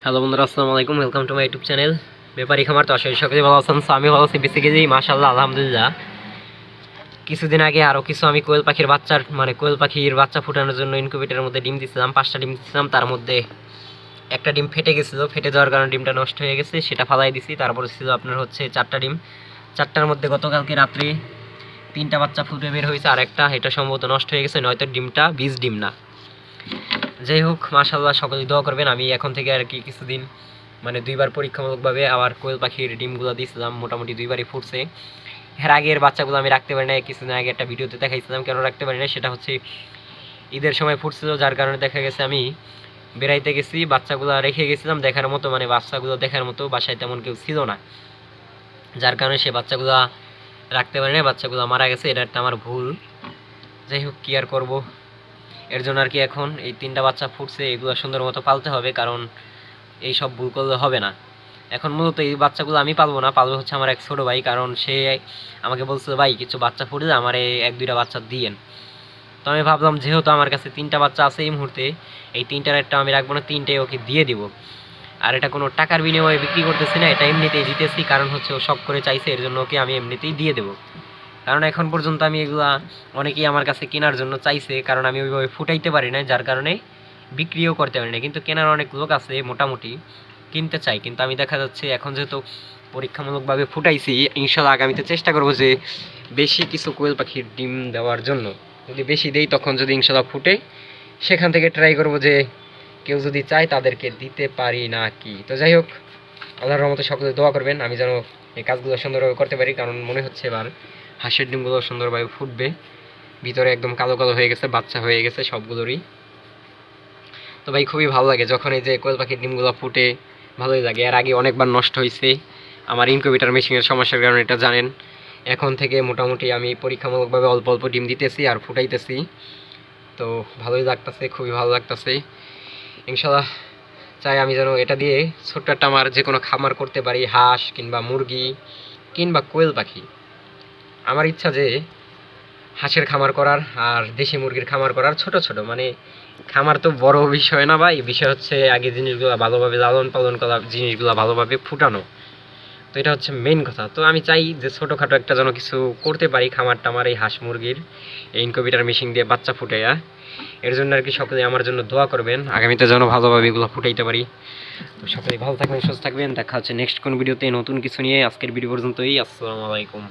Hello বন্ধুরা, আসসালামু আলাইকুম। Welcome to my YouTube channel ব্যাপারী খামার। তো আসলে সকলে ভালো আছেন। সো আমি ভালো আছি বেসিক্যালি, মাশাআল্লাহ, আলহামদুলিল্লাহ। কিছুদিন আগে আরও কিছু আমি কোয়েল পাখির বাচ্চা ফুটানোর জন্য ইনকিউবেটরের মধ্যে ডিম দিয়েছিলাম, 5টা ডিম দিয়েছিলাম। তার মধ্যে একটা ডিম ফেটে গেছিলো, ফেটে যাওয়ার কারণে ডিমটা নষ্ট হয়ে গেছে, সেটা ফালাই দিছি। তারপরে ছিল আপনার হচ্ছে 4টা ডিম। 4টার মধ্যে গতকালকে রাত্রে 3টা বাচ্চা ফুটে বের হয়েছে, আর একটা এটা সম্ভবত নষ্ট হয়ে গেছে, নয়তো ডিমটা বীজ ডিম না। যাই হোক, মাশাআল্লাহ, সকলে দোয়া করবেন। আমি এখন থেকে আর কি কিছুদিন মানে 2বার পরীক্ষামূলকভাবে আবার কোয়েল পাখির ডিমগুলো দিয়েছিলাম, মোটামুটি 2বারই ফুটছে। এর আগের বাচ্চাগুলো আমি রাখতে পারি না, কিছুদিন আগে একটা ভিডিওতে দেখাইছিলাম কেন রাখতে পারি না। সেটা হচ্ছে ঈদের সময় ফুটছিল, যার কারণে দেখা গেছে আমি বেড়াইতে গেছি, বাচ্চাগুলো রেখে গেছিলাম দেখার মতো, মানে বাচ্চাগুলো দেখার মতো বাসায় তেমন কেউ ছিল না, যার কারণে সে বাচ্চাগুলো রাখতে পারি না, বাচ্চাগুলো মারা গেছে। এটা একটা আমার ভুল। যাই হোক, কী আর করবো, এর জন্য আর কি এখন এই 3টা বাচ্চা ফুটছে, এগুলো সুন্দর মতো পালতে হবে, কারণ এই সব ভুল করলে হবে না। এখন মূলত এই বাচ্চাগুলো আমি পালবো না, পালবো হচ্ছে আমার এক ছোটো ভাই, কারণ সে আমাকে বলছিল, ভাই কিছু বাচ্চা ফুটে আমার এক দুইটা বাচ্চা দিয়েন। তো আমি ভাবলাম যেহেতু আমার কাছে 3টা বাচ্চা আছে এই মুহূর্তে, এই 3টার একটা আমি রাখবো না, 3টাই ওকে দিয়ে দিব। আর এটা কোনো টাকার বিনিময়ে বিক্রি করতেছি না, এটা এমনিতেই দিতেছি, কারণ হচ্ছে ও শখ করে চাইছে, এর জন্য ওকে আমি এমনিতেই দিয়ে দেবো। কারণ এখন পর্যন্ত আমি এগুলা অনেকেই আমার কাছে কেনার জন্য চাইছে, কারণ আমি ওইভাবে ফুটাইতে পারি না, যার কারণে বিক্রিও করতে পারি না। কিন্তু কেনার অনেক লোক আছে, মোটামুটি কিনতে চাই। কিন্তু আমি দেখা যাচ্ছে এখন যেহেতু পরীক্ষামূলকভাবে ফুটাইছি, ইনশাল্লাহ আগামীতে চেষ্টা করবো যে বেশি কিছু কোয়েল পাখির ডিম দেওয়ার জন্য। যদি বেশি দেই তখন যদি ইনশাল্লাহ ফুটে, সেখান থেকে ট্রাই করবো যে কেউ যদি চায় তাদেরকে দিতে পারি না কি। তো যাই হোক, আল্লাহর রহমতে সকলে দোয়া করবেন আমি যেন এই কাজগুলো সুন্দরভাবে করতে পারি, কারণ মনে হচ্ছে এবার হাঁসের ডিমগুলো সুন্দরভাবে ফুটবে। ভিতরে একদম কালো কালো হয়ে গেছে, বাচ্চা হয়ে গেছে সবগুলোরই। তো ভাই খুবই ভালো লাগে যখন এই যে কোয়েল পাখির ডিমগুলো ফুটে, ভালোই লাগে। এর আগে অনেকবার নষ্ট হয়েছে আমার ইনকিউবেটর মেশিনের সমস্যার কারণে, এটা জানেন। এখন থেকে মোটামুটি আমি পরীক্ষামূলকভাবে অল্প অল্প ডিম দিতেছি আর ফুটাইতেছি, তো ভালোই লাগতেছে, খুবই ভালো লাগতেছে। ইনশাল্লাহ চাই আমি যেন এটা দিয়ে ছোট্ট একটা আমার যে কোনো খামার করতে পারি, হাঁস কিংবা মুরগি কিংবা কোয়েল পাখি। আমার ইচ্ছা যে হাঁসের খামার করার আর দেশি মুরগির খামার করার, ছোট ছোট, মানে খামার তো বড় বিষয় না ভাই, বিষয় হচ্ছে আগে জিনিসগুলো ভালোভাবে লালন পালন করা, জিনিসগুলো ভালোভাবে ফুটানো। তো এটা হচ্ছে মেইন কথা। তো আমি চাই যে ছোটোখাটো একটা যেন কিছু করতে পারি, খামার টামার এই হাঁস মুরগির, এই ইনকিউবেটর মেশিন দিয়ে বাচ্চা ফুটাইয়া। এর জন্য আর কি সকলে আমার জন্য দোয়া করবেন, আগামীতে যেন ভালোভাবে এগুলো ফুটাইতে পারি। তো সকলেই ভালো থাকবেন, সুস্থ থাকবেন। দেখা হচ্ছে নেক্সট কোন ভিডিওতে নতুন কিছু নিয়ে। আজকের ভিডিও পর্যন্তই। আসসালামু আলাইকুম।